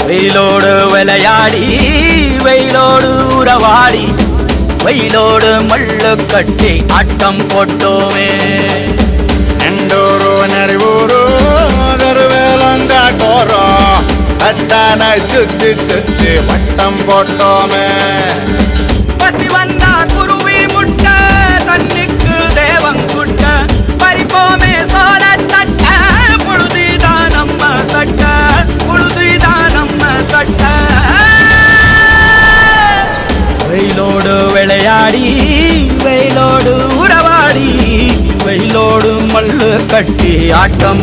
வெயிலோடு விளையாடி வெயிலோடு உறவாடி வெயிலோடு மல்லு கட்டி ஆட்டம் போட்டோமே. எண்டூரு நெறிவூரு வேலங்காட்டோரம் அத்தானை சுத்தி சுத்தி வட்டம் போட்டோமே. பசி வந்தா குருவி முட்ட தண்ணிக்கு தேவங்குட்ட பறிப்போமே சோழ தட்ட புழுதிதான் நம்ம சட்ட புழுதிதான் நம்ம சட்ட. வெயிலோடு விளையாடி வெயிலோடு உறவாடி வெயிலோடு மல்லு கட்டி ஆட்டம்